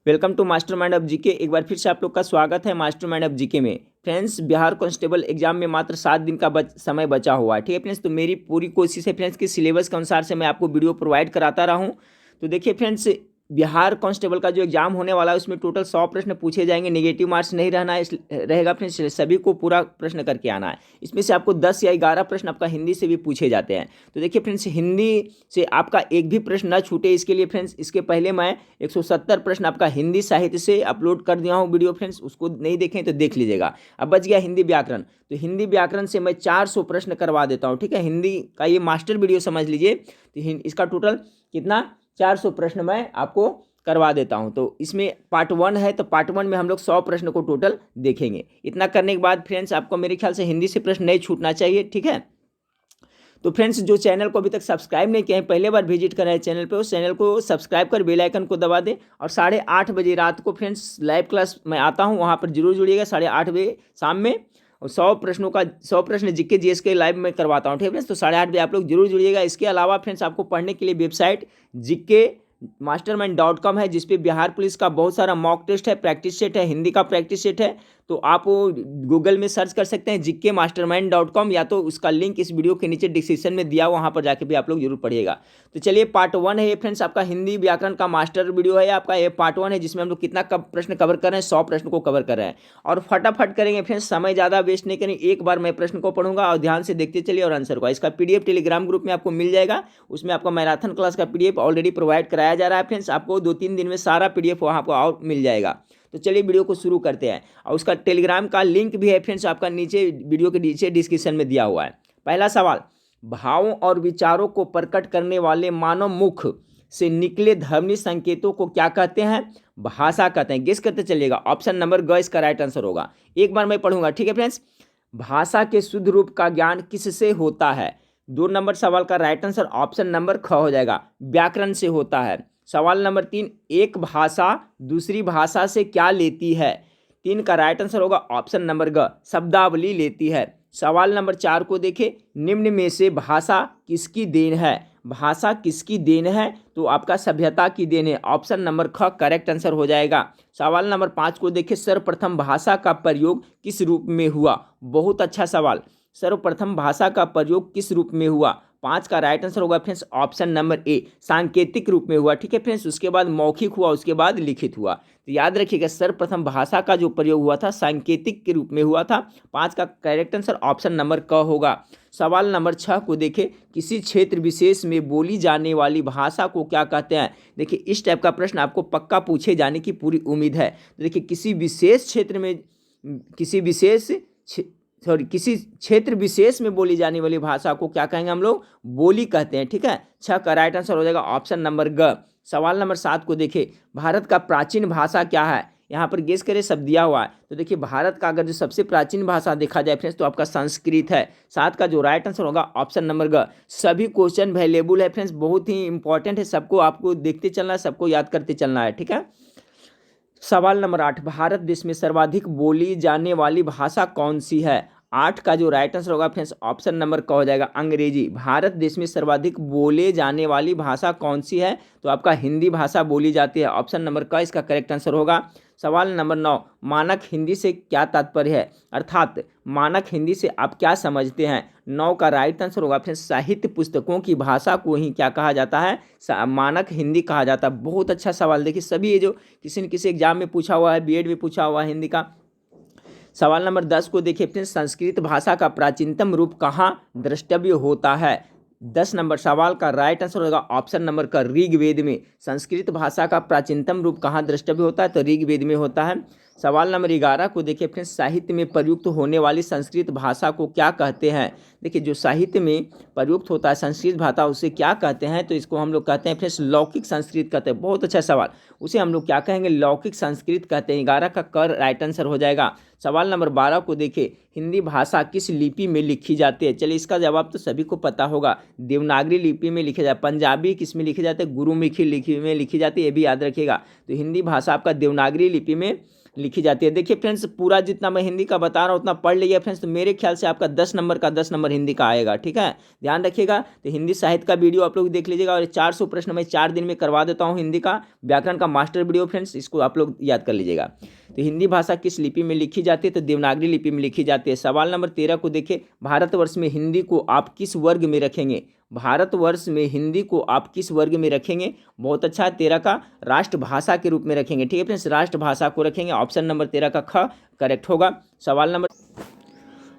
Welcome to master mind of GK. एक बार फिर से आप लोग का स्वागत है मास्टर माइंड ऑफ जीके में। फ्रेंड्स, बिहार कांस्टेबल एग्जाम में मात्र 7 दिन का समय बचा हुआ है। ठीक है फ्रेंड्स, तो मेरी पूरी कोशिश है फ्रेंड्स कि सिलेबस के अनुसार से मैं आपको वीडियो प्रोवाइड कराता रहा हूँ। तो देखिए फ्रेंड्स, बिहार कांस्टेबल का जो एग्जाम होने वाला है उसमें टोटल 100 प्रश्न पूछे जाएंगे। नेगेटिव मार्क्स नहीं रहना है, रहेगा फ्रेंड्स, सभी को पूरा प्रश्न करके आना है। इसमें से आपको 10 या 11 प्रश्न आपका हिंदी से भी पूछे जाते हैं। तो देखिए फ्रेंड्स, हिंदी से आपका एक भी प्रश्न न छूटे, इसके लिए फ्रेंड्स इसके पहले मैं 170 प्रश्न आपका हिंदी साहित्य से अपलोड कर दिया हूँ वीडियो। फ्रेंड्स उसको नहीं देखें तो देख लीजिएगा। अब बच गया हिंदी व्याकरण, तो हिंदी व्याकरण से मैं 400 प्रश्न करवा देता हूँ। ठीक है, हिंदी का ये मास्टर वीडियो समझ लीजिए। तो इसका टोटल कितना 400 प्रश्न मैं आपको करवा देता हूं। तो इसमें पार्ट 1 है, तो पार्ट 1 में हम लोग 100 प्रश्न को टोटल देखेंगे। इतना करने के बाद फ्रेंड्स आपको मेरे ख्याल से हिंदी से प्रश्न नहीं छूटना चाहिए। ठीक है, तो फ्रेंड्स जो चैनल को अभी तक सब्सक्राइब नहीं किया है, पहले बार विजिट कर रहे हैं चैनल पे, उस चैनल को सब्सक्राइब कर बेल आइकन को दबा दें। और 8:30 बजे रात को फ्रेंड्स लाइव क्लास में आता हूँ, वहाँ पर जरूर जुड़िएगा 8:30 बजे शाम में। और 100 प्रश्न जीके जीएस के लाइव में करवाता हूँ। ठीक है फ्रेंड्स, तो 8:30 बजे आप लोग जरूर जुड़िएगा। इसके अलावा फ्रेंड्स आपको पढ़ने के लिए वेबसाइट जीके mastermind.com है, जिसपे बिहार पुलिस का बहुत सारा मॉक टेस्ट है, प्रैक्टिस सेट है, हिंदी का प्रैक्टिस सेट है। तो आप गूगल में सर्च कर सकते हैं जीके mastermind.com, या तो उसका लिंक इस वीडियो के नीचे डिस्क्रिप्शन में दिया, वहाँ पर जाके भी आप लोग जरूर पढ़िएगा। तो चलिए, पार्ट 1 है ये फ्रेंड्स, आपका हिंदी व्याकरण का मास्टर वीडियो है आपका। ये पार्ट 1 है, जिसमें हम लोग कितना प्रश्न कवर कर रहे हैं, 100 प्रश्न को कवर कर रहे हैं। और फटाफट करेंगे फ्रेंड्स, समय ज़्यादा वेस्ट नहीं करेंगे। एक बार मैं प्रश्न को पढ़ूंगा और ध्यान से देखते चलिए और आंसर को। इसका PDF टेलीग्राम ग्रुप में आपको मिल जाएगा। उसमें आपका मैराथन क्लास का PDF ऑलरेडी प्रोवाइड कराया जा रहा है फ्रेंड्स। आपको 2-3 दिन में सारा PDF वहाँ पर और मिल जाएगा। तो चलिए वीडियो को शुरू करते हैं। और उसका टेलीग्राम का लिंक भी है फ्रेंड्स, आपका नीचे वीडियो के नीचे डिस्क्रिप्शन में दिया हुआ है। पहला सवाल, भावों और विचारों को प्रकट करने वाले मानव मुख से निकले ध्वनि संकेतों को क्या कहते हैं? भाषा कहते हैं। गेस करते चलिएगा। ऑप्शन नंबर ग इसका राइट आंसर होगा। एक बार मैं पढ़ूंगा, ठीक है फ्रेंड्स। भाषा के शुद्ध रूप का ज्ञान किससे होता है? 2 नंबर सवाल का राइट आंसर ऑप्शन नंबर ख हो जाएगा, व्याकरण से होता है। सवाल नंबर 3, एक भाषा दूसरी भाषा से क्या लेती है? 3 का राइट आंसर होगा ऑप्शन नंबर ग, शब्दावली लेती है। सवाल नंबर 4 को देखें, निम्न में से भाषा किसकी देन है? भाषा किसकी देन है? तो आपका सभ्यता की देन है, ऑप्शन नंबर ख करेक्ट आंसर हो जाएगा। सवाल नंबर 5 को देखें, सर्वप्रथम भाषा का प्रयोग किस रूप में हुआ? बहुत अच्छा सवाल। सर्वप्रथम भाषा का प्रयोग किस रूप में हुआ? 5 का राइट आंसर होगा फ्रेंड्स ऑप्शन नंबर ए, सांकेतिक रूप में हुआ। ठीक है फ्रेंड्स, उसके बाद मौखिक हुआ, उसके बाद लिखित हुआ। तो याद रखिएगा, सर्वप्रथम भाषा का जो प्रयोग हुआ था सांकेतिक के रूप में हुआ था। 5 का करेक्ट आंसर ऑप्शन नंबर क होगा। सवाल नंबर 6 को देखें, किसी क्षेत्र विशेष में बोली जाने वाली भाषा को क्या कहते हैं? देखिए, इस टाइप का प्रश्न आपको पक्का पूछे जाने की पूरी उम्मीद है। तो देखिए, किसी विशेष क्षेत्र में किसी क्षेत्र विशेष में बोली जाने वाली भाषा को क्या कहेंगे हम लोग? बोली कहते हैं। ठीक है, 6 का राइट आंसर हो जाएगा ऑप्शन नंबर ग। सवाल नंबर 7 को देखें, भारत का प्राचीन भाषा क्या है? यहाँ पर गेस करें, सब दिया हुआ है। तो देखिए, भारत का अगर जो सबसे प्राचीन भाषा देखा जाए फ्रेंड्स, तो आपका संस्कृत है। 7 का जो राइट आंसर होगा ऑप्शन नंबर ग। सभी क्वेश्चन वैल्यूएबल है फ्रेंड्स, बहुत ही इंपॉर्टेंट है, सबको आपको देखते चलना है, सबको याद करते चलना है। ठीक है, सवाल नंबर 8, भारत देश में सर्वाधिक बोली जाने वाली भाषा कौन सी है? 8 का जो राइट आंसर होगा फ्रेंड्स ऑप्शन नंबर क हो जाएगा, अंग्रेजी। भारत देश में सर्वाधिक बोले जाने वाली भाषा कौन सी है? तो आपका हिंदी भाषा बोली जाती है, ऑप्शन नंबर क इसका करेक्ट आंसर होगा। सवाल नंबर 9, मानक हिंदी से क्या तात्पर्य है? अर्थात मानक हिंदी से आप क्या समझते हैं? 9 का राइट आंसर होगा फ्रेंड्स, साहित्य पुस्तकों की भाषा को ही क्या कहा जाता है? मानक हिंदी कहा जाता है। बहुत अच्छा सवाल। देखिए, सभी ये जो किसी न किसी एग्जाम में पूछा हुआ है, बीएड में पूछा हुआ है हिंदी का। सवाल नंबर 10 को देखिए फ्रेंड्स, संस्कृत भाषा का प्राचीनतम रूप कहाँ द्रष्टव्य होता है? 10 नंबर सवाल का राइट आंसर होगा ऑप्शन नंबर का, ऋग्वेद में। संस्कृत भाषा का प्राचीनतम रूप कहाँ द्रष्टव्य होता है? तो ऋग्वेद में होता है। सवाल नंबर 11 को देखिए फ्रेंड्स, साहित्य में प्रयुक्त होने वाली संस्कृत भाषा को क्या कहते हैं? देखिए, जो साहित्य में प्रयुक्त होता है संस्कृत भाषा, उसे क्या कहते हैं? तो इसको हम लोग कहते हैं फ्रेंड्स लौकिक संस्कृत कहते हैं। बहुत अच्छा सवाल। उसे हम लोग क्या कहेंगे? लौकिक संस्कृत कहते हैं। 11 का कर राइट आंसर हो जाएगा। सवाल नंबर 12 को देखिए, हिंदी भाषा किस लिपि में लिखी जाती है? चलिए, इसका जवाब तो सभी को पता होगा, देवनागरी लिपि में लिखी जाती है। पंजाबी किस में लिखी जाती है? गुरुमुखी लिपि में लिखी जाती है, ये भी याद रखिएगा। तो हिंदी भाषा आपका देवनागरी लिपि में लिखी जाती है। देखिए फ्रेंड्स, पूरा जितना मैं हिंदी का बता रहा हूँ उतना पढ़ लीजिए फ्रेंड्स, तो मेरे ख्याल से आपका 10 नंबर हिंदी का आएगा। ठीक है, ध्यान रखिएगा। तो हिंदी साहित्य का वीडियो आप लोग देख लीजिएगा, और 400 प्रश्न मैं 4 दिन में करवा देता हूँ हिंदी का व्याकरण का मास्टर वीडियो फ्रेंड्स, इसको आप लोग याद कर लीजिएगा। तो हिंदी भाषा किस लिपि में लिखी जाती है? तो देवनागरी लिपि में लिखी जाती है। सवाल नंबर 13 को देखिए, भारतवर्ष में हिंदी को आप किस वर्ग में रखेंगे? भारतवर्ष में हिंदी को आप किस वर्ग में रखेंगे? बहुत अच्छा है, 13 का राष्ट्रभाषा के रूप में रखेंगे। ठीक है फ्रेंड्स, राष्ट्रभाषा को रखेंगे। ऑप्शन नंबर 13 का ख करेक्ट होगा। सवाल नंबर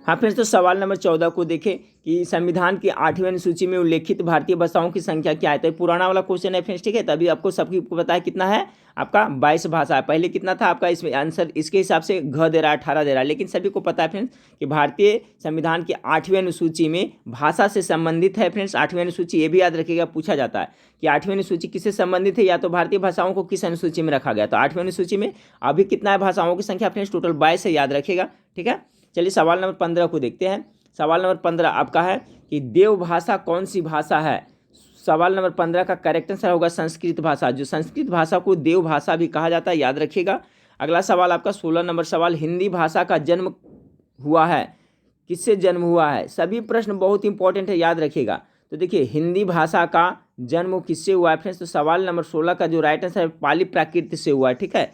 हाँ फ्रेंड्स, तो सवाल नंबर 14 को देखें कि संविधान की 8वीं अनुसूची में उल्लेखित भारतीय भाषाओं की संख्या क्या है? तो पुराना वाला क्वेश्चन है फ्रेंड्स। ठीक है, तभी आपको सबकी पता है कितना है आपका 22 भाषा है। पहले कितना था आपका? इसमें आंसर इसके हिसाब से घ दे रहा है, 18 दे रहा है, लेकिन सभी को पता है फ्रेंड्स कि भारतीय संविधान की 8वीं अनुसूची में भाषा से संबंधित है फ्रेंड्स। 8वीं अनुसूची ये भी याद रखिएगा, पूछा जाता है कि 8वीं अनुसूची किससे संबंधित है, या तो भारतीय भाषाओं को किस अनुसूची में रखा गया। तो 8वीं अनुसूची में अभी कितना है भाषाओं की संख्या फ्रेंड्स? टोटल 22 है, याद रखिएगा। ठीक है, चलिए सवाल नंबर 15 को देखते हैं। सवाल नंबर 15 आपका है कि देव भाषा कौन सी भाषा है? सवाल नंबर 15 का करेक्ट आंसर होगा संस्कृत भाषा। जो संस्कृत भाषा को देव भाषा भी कहा जाता है, याद रखिएगा। अगला सवाल आपका 16 नंबर सवाल, हिंदी भाषा का जन्म हुआ है, किससे जन्म हुआ है? सभी प्रश्न बहुत इंपॉर्टेंट है, याद रखिएगा। तो देखिए, हिंदी भाषा का जन्म किससे हुआ है फ्रेंड्स? तो सवाल नंबर 16 का जो राइट आंसर है पाली प्राकृत से हुआ है। ठीक है,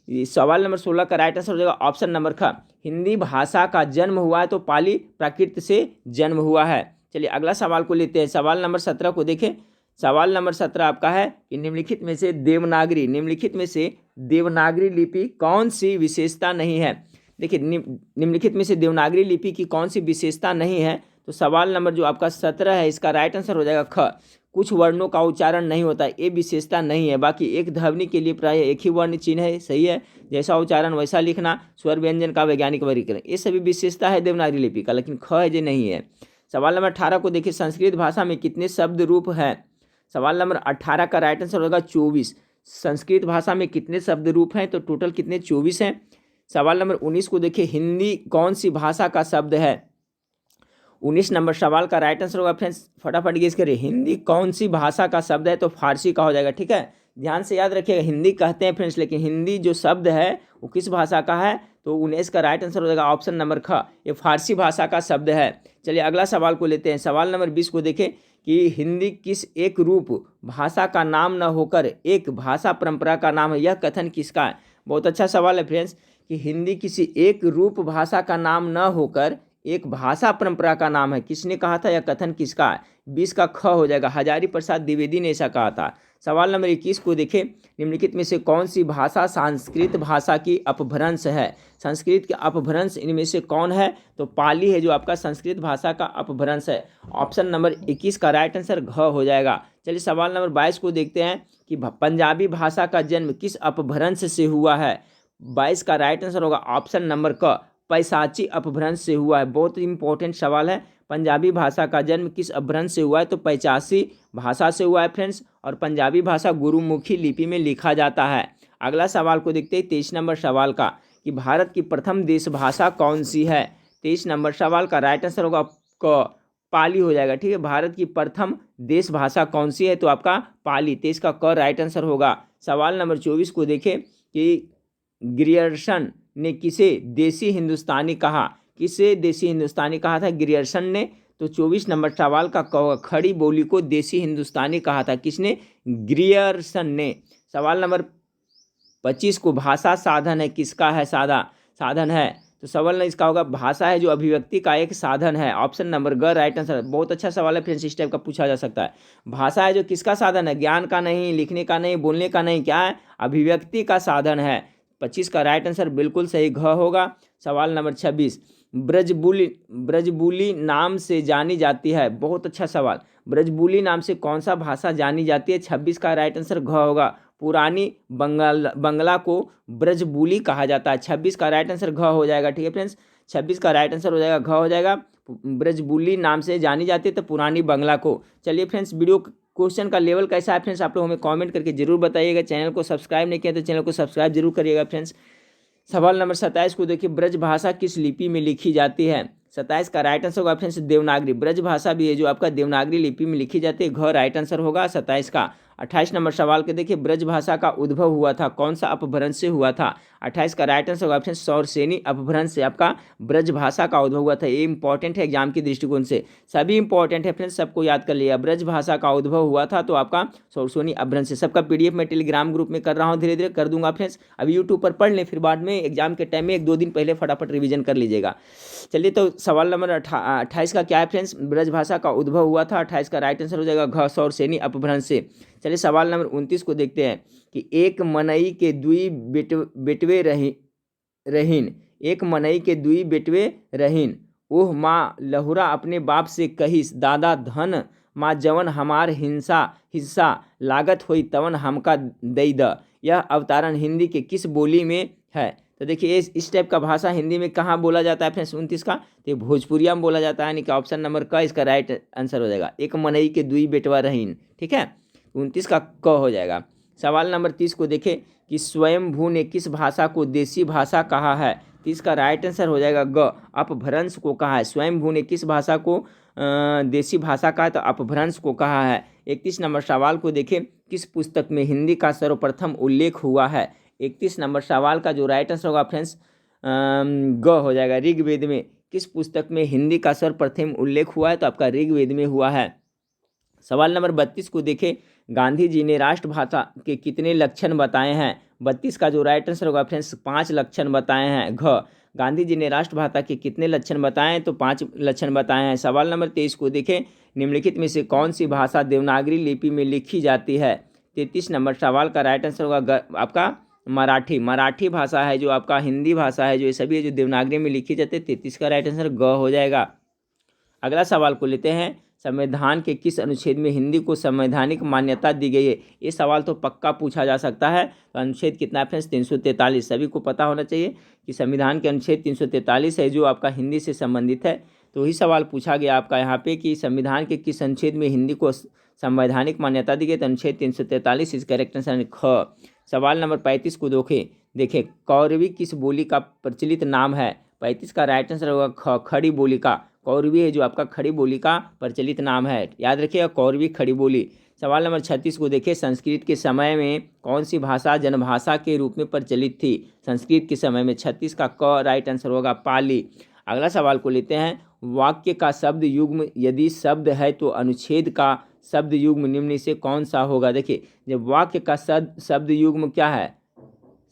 सवाल नंबर 16 का राइट आंसर हो जाएगा ऑप्शन नंबर ख। हिंदी भाषा का जन्म हुआ है तो पाली प्राकृत से जन्म हुआ है। चलिए अगला सवाल को लेते हैं। सवाल नंबर 17 को देखें। सवाल नंबर 17 आपका है कि निम्नलिखित में से देवनागरी लिपि कौन सी विशेषता नहीं है? देखिए, निम्नलिखित में से देवनागरी लिपि की कौन सी विशेषता नहीं है? तो सवाल नंबर जो आपका 17 है, इसका राइट आंसर हो जाएगा ख। कुछ वर्णों का उच्चारण नहीं होता, ये विशेषता नहीं है। बाकी एक ध्वनि के लिए प्राय एक ही वर्ण चिन्ह है, सही है। जैसा उच्चारण वैसा लिखना, स्वर व्यंजन का वैज्ञानिक वर्गीकरण, ये सभी विशेषता है देवनागरी लिपि का, लेकिन ख है जो नहीं है। सवाल नंबर 18 को देखिए, संस्कृत भाषा में कितने शब्द रूप हैं? सवाल नंबर 18 का राइट आंसर होगा 24। संस्कृत भाषा में कितने शब्द रूप हैं? तो टोटल कितने? 24 हैं। सवाल नंबर 19 को देखिए, हिंदी कौन सी भाषा का शब्द है? 19 नंबर सवाल का राइट आंसर होगा फ्रेंड्स, फटाफट गेस करिए, हिंदी कौन सी भाषा का शब्द है? तो फारसी का हो जाएगा। ठीक है, ध्यान से याद रखिएगा, हिंदी कहते हैं फ्रेंड्स, लेकिन हिंदी जो शब्द है वो किस भाषा का है? तो 19 का राइट आंसर हो जाएगा ऑप्शन नंबर ख, ये फारसी भाषा का शब्द है। चलिए अगला सवाल को लेते हैं। सवाल नंबर 20 को देखें कि हिंदी किस एक रूप भाषा का नाम न होकर एक भाषा परंपरा का नाम है? यह कथन किसका है? बहुत अच्छा सवाल है फ्रेंड्स कि हिंदी किसी एक रूप भाषा का नाम न होकर एक भाषा परंपरा का नाम है, किसने कहा था? यह कथन किसका है? 20 का ख हो जाएगा, हजारी प्रसाद द्विवेदी ने ऐसा कहा था। सवाल नंबर 21 को देखें, निम्नलिखित में से कौन सी भाषा संस्कृत भाषा की अपभ्रंश है? संस्कृत के अपभ्रंश इनमें से कौन है? तो पाली है जो आपका संस्कृत भाषा का अपभ्रंश है। ऑप्शन नंबर 21 का राइट आंसर घ हो जाएगा। चलिए सवाल नंबर 22 को देखते हैं कि पंजाबी भाषा का जन्म किस अपभ्रंश से हुआ है? 22 का राइट आंसर होगा ऑप्शन नंबर क, पैशाची अपभ्रंश से हुआ है। बहुत इंपॉर्टेंट सवाल है, पंजाबी भाषा का जन्म किस अपभ्रंश से हुआ है? तो पैचासी भाषा से हुआ है फ्रेंड्स, और पंजाबी भाषा गुरुमुखी लिपि में लिखा जाता है। अगला सवाल को देखते हैं 23 नंबर सवाल का कि भारत की प्रथम देश भाषा कौन सी है? 23 नंबर सवाल का राइट आंसर होगा क, पाली हो जाएगा। ठीक है, भारत की प्रथम देश भाषा कौन सी है? तो आपका पाली, 23 का क राइट आंसर होगा। सवाल नंबर 24 को देखें कि ग्रियर्सन ने किसे देसी हिंदुस्तानी कहा? किसे देसी हिंदुस्तानी कहा था ग्रियर्सन ने? तो 24 नंबर सवाल का खड़ी बोली को देसी हिंदुस्तानी कहा था, किसने? ग्रियर्सन ने। सवाल नंबर 25 को भाषा साधन है, किसका है? साधन है, तो सवाल इसका होगा भाषा है जो अभिव्यक्ति का एक साधन है। ऑप्शन नंबर ग राइट आंसर। बहुत अच्छा सवाल है फ्रेंड्स, इस टाइप का पूछा जा सकता है। भाषा है जो किसका साधन है? ज्ञान का नहीं, लिखने का नहीं, बोलने का नहीं, क्या है? अभिव्यक्ति का साधन है। 25 का राइट आंसर बिल्कुल सही घ होगा। सवाल नंबर 26, ब्रजबुली नाम से जानी जाती है। बहुत अच्छा सवाल, ब्रजबुली नाम से कौन सा भाषा जानी जाती है? 26 का राइट आंसर घ होगा। पुरानी बंगला को ब्रजबुली कहा जाता है। 26 का राइट आंसर घ हो जाएगा। ठीक है फ्रेंड्स, 26 का राइट आंसर हो जाएगा घ हो जाएगा। ब्रजबुली नाम से जानी जाती है तो पुरानी बंगला को। चलिए फ्रेंड्स, वीडियो क्वेश्चन का लेवल कैसा है फ्रेंड्स, आप लोग हमें कमेंट करके जरूर बताइएगा। चैनल को सब्सक्राइब नहीं किया तो चैनल को सब्सक्राइब जरूर करिएगा फ्रेंड्स। सवाल नंबर 27 को देखिए, ब्रज भाषा किस लिपि में लिखी जाती है? 27 का राइट आंसर होगा फ्रेंड्स देवनागरी। ब्रज भाषा भी है जो आपका देवनागरी लिपि में लिखी जाती है। घ राइट आंसर होगा 27 का। 28 नंबर सवाल के देखिए, ब्रज भाषा का उद्भव हुआ था, कौन सा अपभ्रंश से हुआ था? 28 का राइट आंसर होगा ऑप्शन सौरसेनी अपभ्रंश से आपका ब्रज भाषा का उद्भव हुआ था। ये इंपॉर्टेंट है एग्जाम के दृष्टिकोण से, सभी इंपॉर्टेंट है फ्रेंड्स, सबको याद कर लिया। ब्रज भाषा का उद्भव हुआ था तो आपका सौरसेनी अपभ्रंश से। सबका पीडीएफ मैं टेलीग्राम ग्रुप में कर रहा हूँ, धीरे धीरे कर दूंगा फ्रेंड्स। अभी यूट्यूब पर पढ़ लें, फिर बाद में एग्जाम के टाइम में 1-2 दिन पहले फटाफट रिवीजन कर लीजिएगा। चलिए, तो सवाल नंबर 28 का क्या है फ्रेंड्स? ब्रज भाषा का उद्भव हुआ था। 28 का राइट आंसर हो जाएगा घ सौरसेनी अपभ्रंश से। चलिए, सवाल नंबर 29 को देखते हैं कि एक मनई के दुई बेटवे रहीन, एक मनई के दुई बेटवे रहीन, ओह माँ लहुरा अपने बाप से कहिस, दादा धन माँ जवन हमार हिस्सा लागत हुई तवन हमका दई द। यह अवतारण हिंदी के किस बोली में है? तो देखिए, इस टाइप का भाषा हिंदी में कहाँ बोला जाता है फ्रेंड्स? 29 का तो भोजपुरिया में बोला जाता है, यानी कि ऑप्शन नंबर क इसका राइट आंसर हो जाएगा। एक मनई के दुई बेटवा रहीन, ठीक है, 29 का क हो जाएगा। सवाल नंबर 30 को देखें कि स्वयंभू ने किस भाषा को देसी भाषा कहा है? 30 का राइट आंसर हो जाएगा ग अपभ्रंश को कहा है। स्वयंभू ने किस भाषा को देसी भाषा कहा है? तो अपभ्रंश को कहा है। 31 नंबर सवाल को देखें, किस पुस्तक में हिंदी का सर्वप्रथम उल्लेख हुआ है? 31 नंबर सवाल का जो राइट आंसर होगा फ्रेंड्स ग हो जाएगा। ऋग्वेद में किस पुस्तक में हिंदी का सर्वप्रथम उल्लेख हुआ है? तो आपका ऋग्वेद में हुआ है। सवाल नंबर 32 को देखें, गांधी जी ने राष्ट्रभाषा के कितने लक्षण बताए हैं? 32 का जो राइट आंसर होगा फ्रेंड्स 5 लक्षण बताए हैं। घ गांधी जी ने राष्ट्रभाषा के कितने लक्षण बताए हैं? तो 5 लक्षण बताए हैं। सवाल नंबर 23 को देखें, निम्नलिखित में से कौन सी भाषा देवनागरी लिपि में लिखी जाती है? 33 नंबर सवाल का राइट आंसर होगा आपका मराठी। मराठी भाषा है जो आपका हिंदी भाषा है, जो ये सभी जो देवनागरी में लिखी जाती है। 33 का राइट आंसर ग हो जाएगा। अगला सवाल को लेते हैं, संविधान के किस अनुच्छेद में हिंदी को संवैधानिक मान्यता दी गई है? ये सवाल तो पक्का पूछा जा सकता है। तो अनुच्छेद कितना है फ्रेंड्स? 343। सभी को पता होना चाहिए कि संविधान के अनुच्छेद 343 है जो आपका हिंदी से संबंधित है। तो वही सवाल पूछा गया आपका यहाँ पे कि संविधान के किस अनुच्छेद में हिंदी को संवैधानिक मान्यता दी गई? तो अनुच्छेद 343 इस करेक्ट आंसर ख। सवाल नंबर 35 को देखें, कौरवी किस बोली का प्रचलित नाम है? 35 का राइट आंसर होगा ख खड़ी बोली का। कौरवी है जो आपका खड़ी बोली का प्रचलित नाम है, याद रखिएगा, कौरवी खड़ी बोली। सवाल नंबर 36 को देखें, संस्कृत के समय में कौन सी भाषा जनभाषा के रूप में प्रचलित थी? संस्कृत के समय में 36 का क राइट आंसर होगा पाली। अगला सवाल को लेते हैं, वाक्य का शब्द युग्म यदि शब्द है तो अनुच्छेद का शब्द युग्म निम्न से कौन सा होगा? देखिए, जब वाक्य का शब्द युग्म क्या है?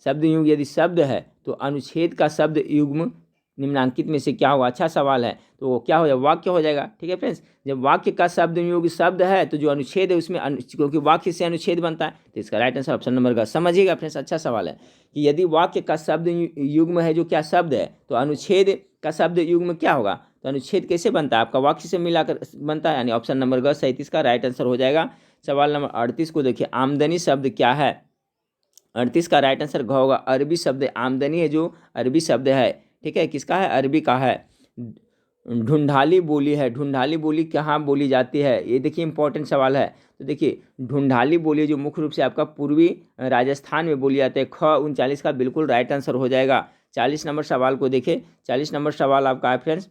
शब्द युग्म यदि शब्द है तो अनुच्छेद का शब्द युग्म निम्नांकित में से क्या होगा? अच्छा सवाल है, तो क्या हो जाएगा? वाक्य हो जाएगा। ठीक है फ्रेंड्स, जब वाक्य का शब्द युग्म शब्द है तो जो अनुच्छेद है उसमें क्योंकि वाक्य से अनुच्छेद बनता है, तो इसका राइट आंसर ऑप्शन नंबर का। समझिएगा फ्रेंड्स, अच्छा सवाल है कि यदि वाक्य का शब्द युग्म है जो क्या शब्द है, तो अनुच्छेद का शब्द युग्म क्या होगा? तो अनुच्छेद कैसे बनता है? आपका वाक्य से मिलाकर बनता है, यानी ऑप्शन नंबर ग 37 का राइट आंसर हो जाएगा। सवाल नंबर 38 को देखिए, आमदनी शब्द क्या है? 38 का राइट आंसर घ होगा। अरबी शब्द आमदनी है जो अरबी शब्द है, ठीक है, किसका है? अरबी का है। ढूंढाली बोली है, ढूंढाली बोली कहाँ बोली जाती है? ये देखिए इंपॉर्टेंट सवाल है। तो देखिए, ढूंढाली बोली जो मुख्य रूप से आपका पूर्वी राजस्थान में बोली जाती है। ख 39 का बिल्कुल राइट आंसर हो जाएगा। 40 नंबर सवाल को देखिए, 40 नंबर सवाल आपका है फ्रेंड्स,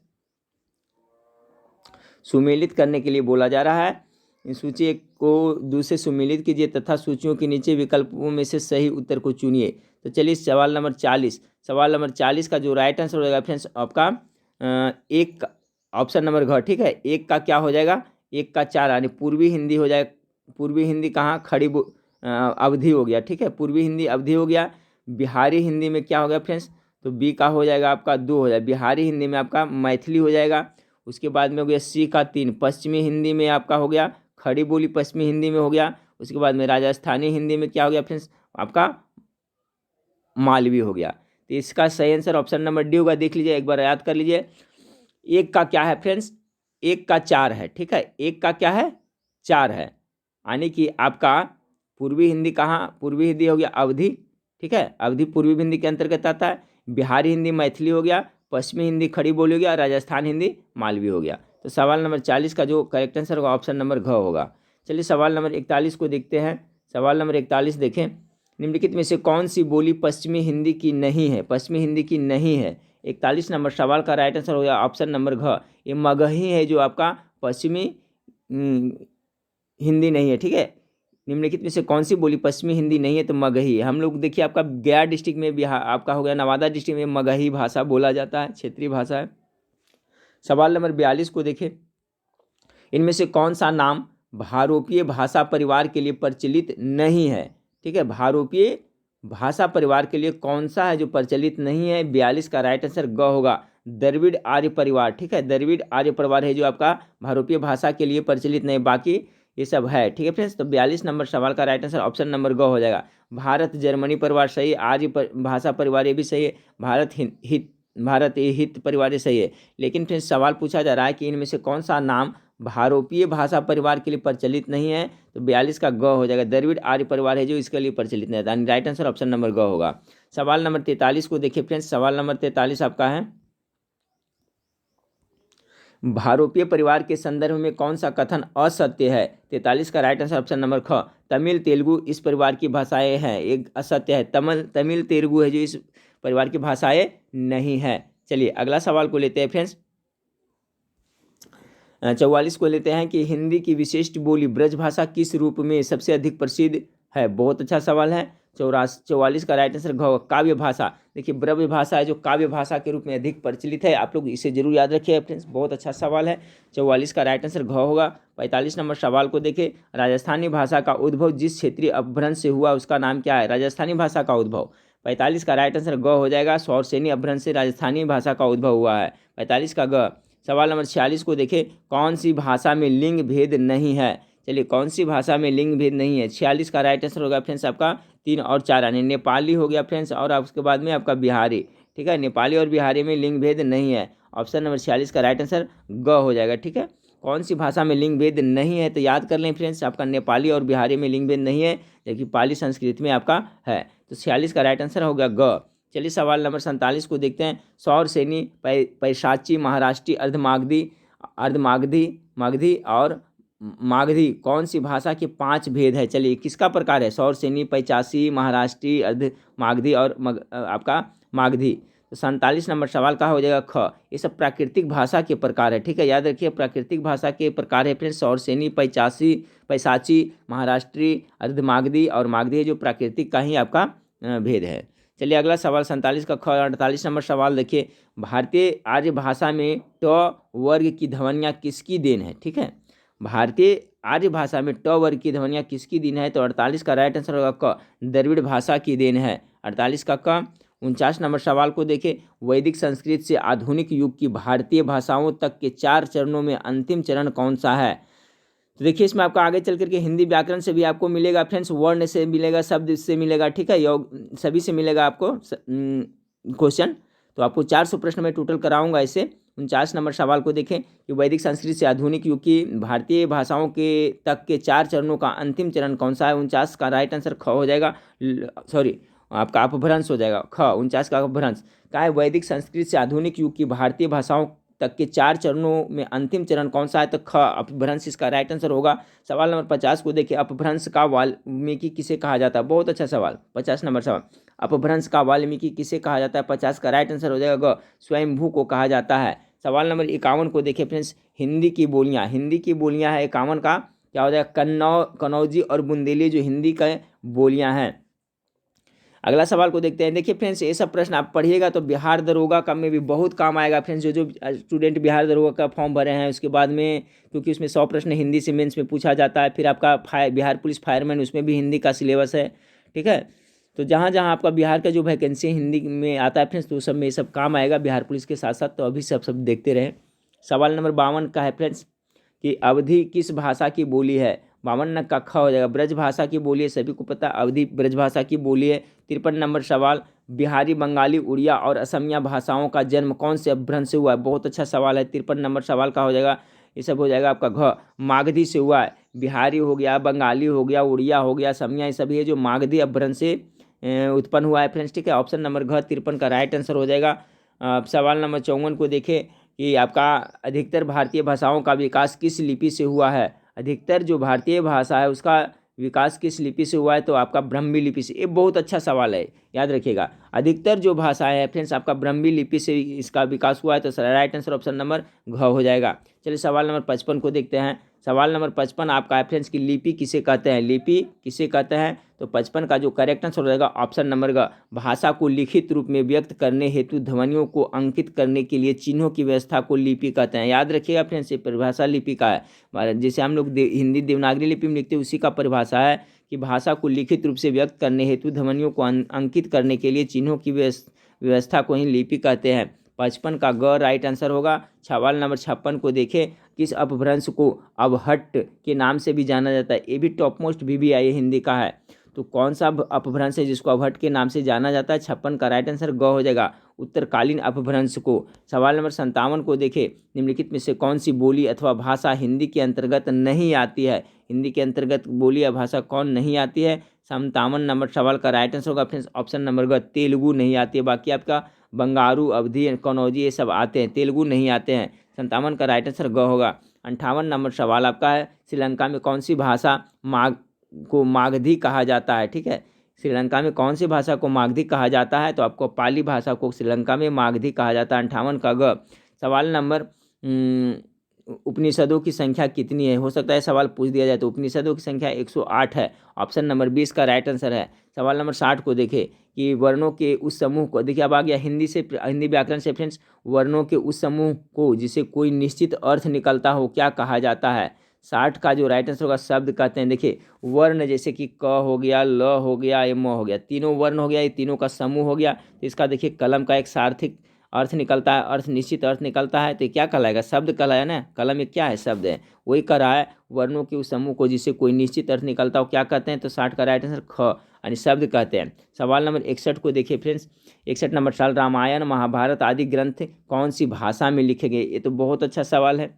सुमेलित करने के लिए बोला जा रहा है। सूची एक को दूसरे सुमेलित कीजिए तथा सूचियों के नीचे विकल्पों में से सही उत्तर को चुनिए। तो चलिए, सवाल नंबर 40, सवाल नंबर 40 का जो राइट आंसर हो जाएगा फ्रेंड्स आपका एक ऑप्शन नंबर घ, ठीक है। एक का क्या हो जाएगा? एक का 4, यानी पूर्वी हिंदी हो जाएगा। पूर्वी हिंदी कहाँ? खड़ी अवधि हो गया, ठीक है, पूर्वी हिंदी अवधि हो गया। बिहारी हिंदी में क्या हो गया फ्रेंड्स? तो बी का हो जाएगा आपका 2 हो जाएगा। बिहारी हिंदी में आपका मैथिली हो जाएगा। उसके बाद में हो गया सी का 3, पश्चिमी हिंदी में आपका हो गया खड़ी बोली, पश्चिमी हिंदी में हो गया। उसके बाद में राजस्थानी हिंदी में क्या हो गया फ्रेंड्स? आपका मालवी हो गया। तो इसका सही आंसर ऑप्शन नंबर डी होगा। देख लीजिए, एक बार याद कर लीजिए। एक का क्या है फ्रेंड्स? एक का 4 है, ठीक है, एक का क्या है? 4 है, यानी कि आपका पूर्वी हिंदी कहाँ? पूर्वी हिंदी हो गया अवधि, ठीक है, अवधि पूर्वी हिंदी के अंतर्गत आता है। बिहारी हिंदी मैथिली हो गया, पश्चिमी हिंदी खड़ी बोली हो गया, राजस्थान हिंदी मालवी हो गया। तो सवाल नंबर 40 का जो करेक्ट आंसर होगा ऑप्शन नंबर घ होगा। चलिए, सवाल नंबर 41 को देखते हैं। सवाल नंबर 41 देखें, निम्नलिखित में से कौन सी बोली पश्चिमी हिंदी की नहीं है? पश्चिमी हिंदी की नहीं है। 41 नंबर सवाल का राइट आंसर हो गया ऑप्शन नंबर घ, ये मगही है जो आपका पश्चिमी हिंदी नहीं है, ठीक है। निम्नलिखित में से कौन सी बोली पश्चिमी हिंदी नहीं है? तो मगही है। हम लोग देखिए आपका गया डिस्ट्रिक्ट में बिहार आपका हो गया नवादा डिस्ट्रिक्ट में मगही भाषा बोला जाता है, क्षेत्रीय भाषा है। सवाल नंबर 42 को देखें, इनमें से कौन सा नाम भारोपीय भाषा परिवार के लिए प्रचलित नहीं है? ठीक है, भारोपीय भाषा परिवार के लिए कौन सा है जो प्रचलित नहीं है? 42 का राइट आंसर ग होगा, द्रविड़ आर्य परिवार। ठीक है, द्रविड़ आर्य परिवार है जो आपका भारोपीय भाषा के लिए प्रचलित नहीं, बाकी ये सब है। ठीक है फ्रेंड्स, तो 42 नंबर सवाल का राइट आंसर ऑप्शन नंबर ग हो जाएगा। भारत जर्मनी परिवार सही, आर्य भाषा परिवार ये भी सही है, भारत हित परिवार ये सही है। लेकिन फिर सवाल पूछा जा रहा है कि इनमें से कौन सा नाम भारोपीय भाषा परिवार के लिए प्रचलित नहीं है? तो 42 का ग हो जाएगा, द्रविड़ आर्य परिवार है जो इसके लिए प्रचलित नहीं है। राइट आंसर ऑप्शन नंबर ग होगा। सवाल नंबर 43 को देखिए फ्रेंड्स, सवाल नंबर 43 आपका है, भारोपीय परिवार के संदर्भ में कौन सा कथन असत्य है? 43 का राइट आंसर ऑप्शन नंबर ख, तमिल तेलुगु इस परिवार की भाषाएं हैं, एक असत्य है। तमिल तेलुगु है जो इस परिवार की भाषाएं नहीं है। चलिए अगला सवाल को लेते हैं फ्रेंड्स, 44 को लेते हैं कि हिंदी की विशिष्ट बोली ब्रज भाषा किस रूप में सबसे अधिक प्रसिद्ध है? बहुत अच्छा सवाल है। 44 का राइट आंसर घ, काव्य भाषा। देखिए ब्रज भाषा है जो काव्य भाषा के रूप में अधिक प्रचलित है, आप लोग इसे जरूर याद रखिए फ्रेंड्स, बहुत अच्छा सवाल है। 44 का राइट आंसर घ होगा। 45 नंबर सवाल को देखें, राजस्थानी भाषा का उद्भव जिस क्षेत्रीय अपभ्रंश से हुआ उसका नाम क्या है? राजस्थानी भाषा का उद्भव, 45 का राइट आंसर ग हो जाएगा, सौरसेनी अपभ्रंश से राजस्थानी भाषा का उद्भव हुआ है, 45 का ग। सवाल नंबर 46 को देखें, कौन सी भाषा में लिंग भेद नहीं है? चलिए कौन सी भाषा में लिंग भेद नहीं है? 46 का राइट आंसर होगा फ्रेंड्स आपका 3 और 4 यानी नेपाली हो गया फ्रेंड्स, और उसके बाद में आपका बिहारी। ठीक है, नेपाली और बिहारी में लिंग भेद नहीं है, ऑप्शन नंबर 46 का राइट आंसर ग हो जाएगा। ठीक है, कौन सी भाषा में लिंग भेद नहीं है? तो याद कर लें फ्रेंड्स, आपका नेपाली और बिहारी में लिंग भेद नहीं है, जबकि पाली संस्कृत में आपका है, तो 46 का राइट आंसर होगा ग। चलिए सवाल नंबर 47 को देखते हैं, सौरसेनी, पैशाची, महाराष्ट्री, मागधी और मागधी कौन सी भाषा के 5 भेद है? चलिए किसका प्रकार है? सौरसेनी, पैचासी, महाराष्ट्री, मागधी और आपका मागधी। तो 47 नंबर सवाल का हो जाएगा ख, ये सब प्राकृतिक भाषा के प्रकार है। ठीक है, याद रखिए प्राकृतिक भाषा के प्रकार है फ्रेंड्स, सौरसेनी, पैसाची, महाराष्ट्री, अर्धमागधी और मागधी है जो प्राकृतिक का ही आपका भेद है। चलिए अगला सवाल 47 का ख, 48 नंबर सवाल देखिए, भारतीय आर्य भाषा में ट वर्ग की ध्वनियाँ किसकी देन है? ठीक है, भारतीय आर्य भाषा में ट वर्ग की ध्वनियाँ किसकी देन है? तो 48 का राइट आंसर होगा क, द्रविड़ भाषा की देन है, 48 का क। 49 नंबर सवाल को देखें, वैदिक संस्कृत से आधुनिक युग की भारतीय भाषाओं तक के 4 चरणों में अंतिम चरण कौन सा है? तो देखिए इसमें आपका आगे चल करके हिंदी व्याकरण से भी आपको मिलेगा फ्रेंड्स, वर्ण से मिलेगा, शब्द से मिलेगा, ठीक है, योग सभी से मिलेगा आपको क्वेश्चन। तो आपको 400 प्रश्न में टोटल कराऊंगा इसे। 49 नंबर सवाल को देखें कि वैदिक संस्कृत से आधुनिक युग की भारतीय भाषाओं के तक के 4 चरणों का अंतिम चरण कौन सा है? 49 का राइट आंसर ख हो जाएगा, सॉरी आपका अपभ्रंश हो जाएगा ख, 49 का अपभ्रंश का है, वैदिक संस्कृत से आधुनिक युग की भारतीय भाषाओं तक के 4 चरणों में अंतिम चरण कौन सा है? तो ख, अपभ्रंश इसका राइट आंसर होगा। सवाल नंबर 50 को देखिए, अपभ्रंश का वाल्मीकि किसे कहा जाता है? बहुत अच्छा सवाल, 50 नंबर सवाल, अपभ्रंश का वाल्मीकि किसे कहा जाता है? 50 का राइट आंसर हो जाएगा ग, स्वयंभू को कहा जाता है। सवाल नंबर 51 को देखिए फ्रेंड्स, हिंदी की बोलियाँ है 51 का क्या हो जाएगा? कन्नौजी और बुंदेली जो हिंदी का बोलियाँ हैं। अगला सवाल को देखते हैं। देखिए फ्रेंड्स, ये सब प्रश्न आप पढ़िएगा तो बिहार दरोगा का में भी बहुत काम आएगा फ्रेंड्स, जो स्टूडेंट बिहार दरोगा का फॉर्म भरे हैं उसके बाद में, क्योंकि उसमें 100 प्रश्न हिंदी से मेंस में पूछा जाता है। फिर आपका बिहार पुलिस फायरमैन, उसमें भी हिंदी का सिलेबस है, ठीक है। तो जहाँ जहाँ आपका बिहार का जो वैकेंसी हिंदी में आता है फ्रेंड्स, तो उस सब में ये सब काम आएगा बिहार पुलिस के साथ साथ, तो अभी सब देखते रहें। सवाल नंबर 52 का है फ्रेंड्स कि अवधि किस भाषा की बोली है? 52 का ख हो जाएगा, ब्रज भाषा की बोली है, सभी को पता अवधि ब्रज भाषा की बोली है। 53 नंबर सवाल, बिहारी, बंगाली, उड़िया और असमिया भाषाओं का जन्म कौन से अपभ्रंश से हुआ है? बहुत अच्छा सवाल है। 53 नंबर सवाल का हो जाएगा, ये सब हो जाएगा आपका घ, मागधी से हुआ है। बिहारी हो गया, बंगाली हो गया, उड़िया हो गया, असमिया, ये सभी है जो मागधी अपभ्रंश से उत्पन्न हुआ है फ्रेंड्स, ठीक है। ऑप्शन नंबर घ 53 का राइट आंसर हो जाएगा। सवाल नंबर 54 को देखें कि आपका अधिकतर भारतीय भाषाओं का विकास किस लिपि से हुआ है? अधिकतर जो भारतीय भाषा है उसका विकास किस लिपि से हुआ है? तो आपका ब्राह्मी लिपि से। ये बहुत अच्छा सवाल है, याद रखिएगा। अधिकतर जो भाषा है फ्रेंड्स आपका ब्राह्मी लिपि से इसका विकास हुआ है, तो राइट आंसर ऑप्शन नंबर घ हो जाएगा। चलिए सवाल नंबर 55 को देखते हैं। सवाल नंबर 55 आपका है फ्रेंड्स कि लिपि किसे कहते हैं, लिपि किसे कहते हैं। तो 55 का जो करेक्ट आंसर हो जाएगा ऑप्शन नंबर का, भाषा को लिखित रूप में व्यक्त करने हेतु ध्वनियों को अंकित करने के लिए चिन्हों की व्यवस्था को लिपि कहते हैं। याद रखिएगा फ्रेंड्स, ये परिभाषा लिपि का है, जैसे हम लोग हिंदी देवनागरी लिपि में लिखते हैं उसी का परिभाषा है कि भाषा को लिखित रूप से व्यक्त करने हेतु ध्वनियों को अंकित करने के लिए चिन्हों की व्यवस्था को ही लिपि कहते हैं। 55 का ग राइट आंसर होगा। सवाल नंबर 56 को देखें, किस अपभ्रंश को अवहट्ट के नाम से भी जाना जाता है। ये भी टॉप मोस्ट VBI हिंदी का है। तो कौन सा अपभ्रंश है जिसको अवहट्ट के नाम से जाना जाता है। 56 का राइट आंसर ग हो जाएगा, उत्तरकालीन अपभ्रंश को। सवाल नंबर 57 को देखें, निम्नलिखित में से कौन सी बोली अथवा भाषा हिंदी के अंतर्गत नहीं आती है। हिंदी के अंतर्गत बोली या भाषा कौन नहीं आती है। 57 नंबर सवाल का राइट आंसर होगा फ्रेंड्स ऑप्शन नंबर ग, तेलुगु नहीं आती है। बाकी आपका बंगारू, अवधी, कनौजी ये सब आते हैं, तेलुगु नहीं आते हैं। 57 का राइट आंसर ग होगा। 58 नंबर सवाल आपका है, श्रीलंका में कौन सी भाषा मागधी कहा जाता है। ठीक है, श्रीलंका में कौन सी भाषा को मागधी कहा जाता है। तो आपको पाली भाषा को श्रीलंका में मागधी कहा जाता है। 58 का ग। सवाल नंबर उपनिषदों की संख्या कितनी है, हो सकता है सवाल पूछ दिया जाए। तो उपनिषदों की संख्या 108 है, ऑप्शन नंबर 20 का राइट आंसर है। सवाल नंबर 60 को देखें कि वर्णों के उस समूह को, देखिए अब आ गया हिंदी व्याकरण से फ्रेंड्स, वर्णों के उस समूह को जिसे कोई निश्चित अर्थ निकलता हो क्या कहा जाता है। 60 का जो राइट आंसर होगा शब्द कहते हैं। देखिए वर्ण जैसे कि क हो गया, ल हो गया, म हो गया, तीनों वर्ण हो गया, ये तीनों का समूह हो गया। तो इसका देखिए कलम का एक सार्थिक अर्थ निकलता है, अर्थ निश्चित अर्थ निकलता है। तो क्या कहलाएगा, शब्द कहलाया ना। कलम एक क्या है, शब्द है, वही कर रहा है। वर्णों के उस समूह को जिससे कोई निश्चित अर्थ निकलता हो क्या कहते हैं। तो 60 का राइट आंसर ख यानी शब्द कहते हैं। सवाल नंबर 61 को देखिए फ्रेंड्स, 61 नंबर सवाल, रामायण महाभारत आदि ग्रंथ कौन सी भाषा में लिखे गए। ये तो बहुत अच्छा सवाल है।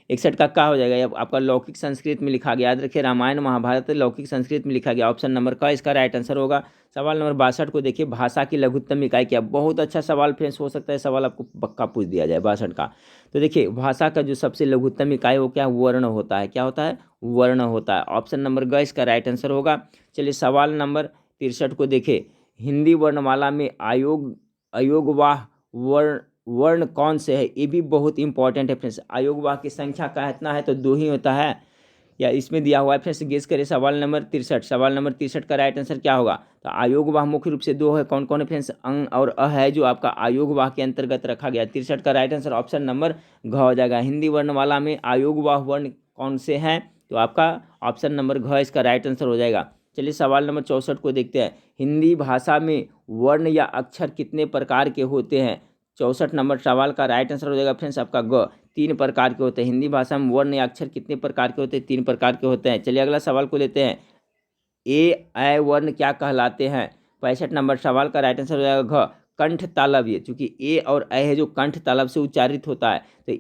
61 का क्या हो जाएगा, अब आपका लौकिक संस्कृत में लिखा गया। याद रखिए रामायण महाभारत लौकिक संस्कृत में लिखा गया, ऑप्शन नंबर का इसका राइट आंसर होगा। सवाल नंबर 62 को देखिए, भाषा की लघुत्तम इकाई क्या। बहुत अच्छा सवाल फ्रेंड्स, हो सकता है सवाल आपको पक्का पूछ दिया जाए 62 का। तो देखिए भाषा का जो सबसे लघुत्तम इकाई वो क्या, वर्ण होता है। क्या होता है, वर्ण होता है। ऑप्शन नंबर ग इसका राइट आंसर होगा। चलिए सवाल नंबर 63 को देखिए, हिंदी वर्णमाला में अयोगवाह वर्ण कौन से है। ये भी बहुत इंपॉर्टेंट है फ्रेंड्स। अयोगवाह की संख्या का इतना है तो 2 ही होता है, या इसमें दिया हुआ है फ्रेंड्स, गेस करें। सवाल नंबर 63, सवाल नंबर 63 का राइट आंसर क्या होगा। तो अयोगवाह मुख्य रूप से 2 है, कौन कौन है फ्रेंड्स, अंग और अ है जो आपका अयोगवाह के अंतर्गत रखा गया। 63 का राइट आंसर ऑप्शन नंबर घ हो जाएगा। हिंदी वर्णमाला में अयोगवाह वर्ण कौन से हैं, तो आपका ऑप्शन नंबर घ इसका राइट आंसर हो जाएगा। चलिए सवाल नंबर 64 को देखते हैं, हिंदी भाषा में वर्ण या अक्षर कितने प्रकार के होते हैं। 64 नंबर सवाल का राइट आंसर हो जाएगा फ्रेंड्स आपका ग, 3 प्रकार के होते हैं। हिंदी भाषा में वर्ण या अक्षर कितने प्रकार के होते हैं, 3 प्रकार के होते हैं। चलिए अगला सवाल को लेते हैं, ऐ वर्ण क्या कहलाते हैं। 65 नंबर सवाल का राइट आंसर हो जाएगा घ, कंठ तालव्य। ये चूंकि ए और ऐ है जो कंठ तालव्य से उच्चारित होता है, तो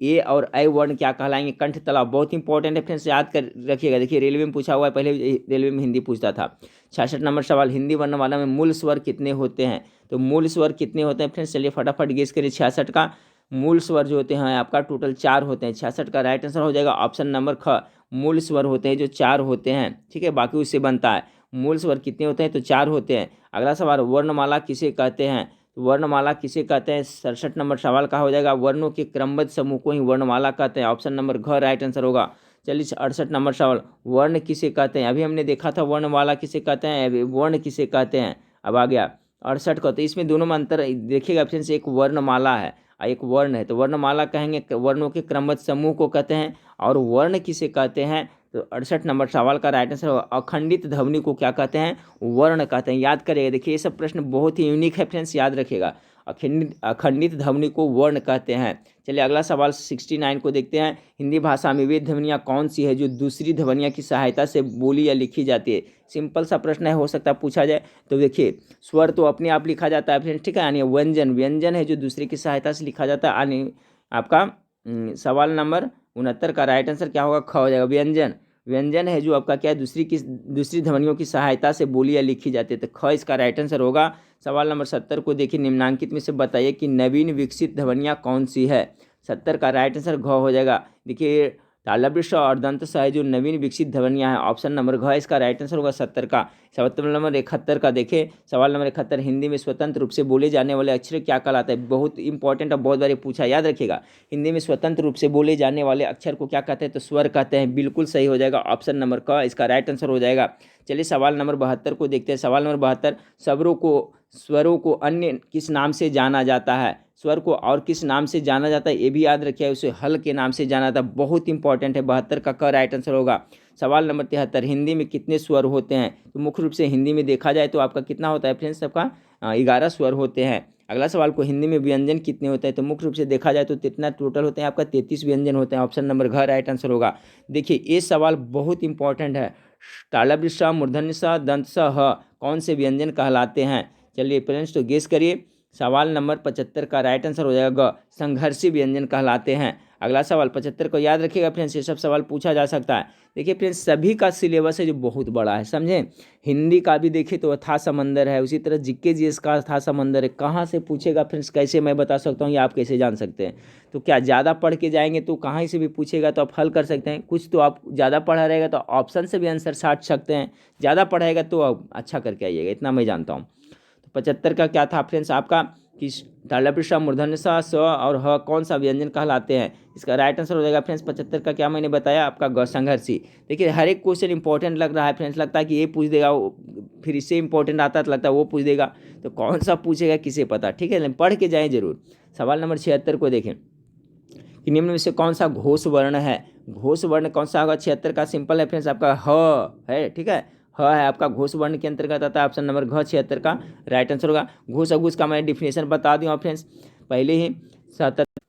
ए और ऐ वर्ण क्या कहलाएंगे, कंठ तालव्य। बहुत इंपॉर्टेंट है फ्रेंड्स, याद कर रखिएगा। देखिए रेलवे में पूछा हुआ है, पहले रेलवे में हिंदी पूछता था। 66 नंबर सवाल, हिंदी वर्णमाला में मूल स्वर कितने होते हैं। तो मूल स्वर कितने होते हैं फ्रेंड्स, चलिए फटाफट गेस करिए। 66 का मूल स्वर जो होते हैं आपका टोटल 4 होते हैं। 66 का राइट आंसर हो जाएगा ऑप्शन नंबर ख, मूल स्वर होते हैं जो 4 होते हैं। ठीक है, बाकी उससे बनता है। मूल स्वर कितने होते हैं, तो 4 होते हैं। अगला सवाल, वर्णमाला किसे कहते हैं। तो वर्णमाला किसे कहते हैं। 67 नंबर सवाल का हो जाएगा, वर्णों के क्रमबद्ध समूह को ही वर्णमाला कहते हैं। ऑप्शन नंबर घ राइट आंसर होगा। चलिए 68 नंबर सवाल, वर्ण किसे कहते हैं। अभी हमने देखा था वर्णमाला किसे कहते हैं, अभी वर्ण किसे कहते हैं। अब आ गया 68 का। तो इसमें दोनों में अंतर देखिएगा फ्रेंड्स, एक वर्णमाला है और एक वर्ण है। तो वर्णमाला कहेंगे वर्णों के क्रमबद्ध समूह को कहते हैं, और वर्ण किसे कहते हैं। तो 68 नंबर सवाल का राइट आंसर होगा, अखंडित ध्वनि को क्या कहते हैं, वर्ण कहते हैं। याद करिएगा, देखिए ये सब प्रश्न बहुत ही यूनिक है फ्रेंड्स, याद रखिएगा। अखंडित ध्वनि को वर्ण कहते हैं। चलिए अगला सवाल 69 को देखते हैं, हिंदी भाषा में वे ध्वनियाँ कौन सी है जो दूसरी ध्वनियों की सहायता से बोली या लिखी जाती है। सिंपल सा प्रश्न है, हो सकता है पूछा जाए। तो देखिए स्वर तो अपने आप लिखा जाता है फ्रेंड्स, ठीक है, यानी व्यंजन है जो दूसरे की सहायता से लिखा जाता है। यानी आपका सवाल नंबर 69 का राइट आंसर क्या होगा, ख हो जाएगा। व्यंजन है जो आपका क्या है, दूसरी ध्वनियों की सहायता से बोली या लिखी जाती है। तो ख इसका राइट आंसर होगा। सवाल नंबर 70 को देखिए, निम्नांकित में से बताइए कि नवीन विकसित ध्वनियाँ कौन सी है। 70 का राइट आंसर घ हो जाएगा। देखिए तालव्य श और दंत स है जो नवीन विकसित ध्वनियाँ हैं। ऑप्शन नंबर घ इसका राइट आंसर होगा 70 का। सवाल नंबर 71 का देखिए, सवाल नंबर 71, हिंदी में स्वतंत्र रूप से बोले जाने वाले अक्षर क्या कहलाते हैं। बहुत इंपॉर्टेंट और बहुत बार पूछा, याद रखिएगा। हिंदी में स्वतंत्र रूप से बोले जाने वाले अक्षर को क्या कहते हैं, तो स्वर कहते हैं। बिल्कुल सही हो जाएगा, ऑप्शन नंबर क इसका राइट आंसर हो जाएगा। चलिए सवाल नंबर 72 को देखते हैं। सवाल नंबर 72, स्वरों को अन्य किस नाम से जाना जाता है। स्वर को और किस नाम से जाना जाता है ये भी याद रखिए, उसे हल के नाम से जाना जाता है। बहुत इंपॉर्टेंट है, 72 का क राइट आंसर होगा। सवाल नंबर 73, हिंदी में कितने स्वर होते हैं। तो मुख्य रूप से हिंदी में देखा जाए तो आपका कितना होता है फ्रेंड्स, सबका 11 स्वर होते हैं। अगला सवाल को, हिंदी में व्यंजन कितने होते हैं। तो मुख्य रूप से देखा जाए तो कितना टोटल होते हैं आपका 33 व्यंजन होते हैं। ऑप्शन नंबर घ राइट आंसर होगा। देखिए ये सवाल बहुत इंपॉर्टेंट है। तालव्य श, मूर्धन्य स, दंत स, ह कौन से व्यंजन कहलाते हैं। चलिए फ्रेंड्स तो गेस करिए। सवाल नंबर 75 का राइट आंसर हो जाएगा ग, संघर्षी व्यंजन कहलाते हैं। अगला सवाल 75 को याद रखिएगा फ्रेंड्स, ये सब सवाल पूछा जा सकता है। देखिए फ्रेंड्स सभी का सिलेबस है जो बहुत बड़ा है, समझे। हिंदी का भी देखिए तो अथाह समंदर है, उसी तरह जीके जीएस का अथाह समंदर है। कहाँ से पूछेगा फ्रेंड्स, कैसे मैं बता सकता हूँ, ये आप कैसे जान सकते हैं। तो क्या ज़्यादा पढ़ के जाएंगे तो कहाँ से भी पूछेगा तो आप हल कर सकते हैं। कुछ तो आप ज़्यादा पढ़ा रहेगा तो ऑप्शन से भी आंसर छाट सकते हैं, ज़्यादा पढ़ाएगा तो आप अच्छा करके आइएगा, इतना मैं जानता हूँ। तो 75 का क्या था फ्रेंड्स आपका, कि तालव्य श, मूर्धन्य स और ह कौन सा व्यंजन कहलाते हैं। इसका राइट आंसर हो जाएगा फ्रेंड्स 75 का, क्या मैंने बताया आपका ग, संघर्षी। देखिए हर एक क्वेश्चन इंपॉर्टेंट लग रहा है फ्रेंड्स, लगता है कि ये पूछ देगा, फिर इससे इंपॉर्टेंट आता है तो लगता है वो पूछ देगा। तो कौन सा पूछेगा किसे पता, ठीक है, पढ़ के जाएँ जरूर। सवाल नंबर 76 को देखें कि निम्न में से कौन सा घोष वर्ण है। घोष वर्ण कौन सा होगा। 76 का सिंपल है फ्रेंड्स आपका ह है, ठीक है, ह है आपका घोष वर्ण के अंतर्गत आता है। ऑप्शन नंबर घ 76 का राइट आंसर होगा। घोष अघोष का मैं डिफिनेशन बता दूँ फ्रेंड्स पहले ही। 77,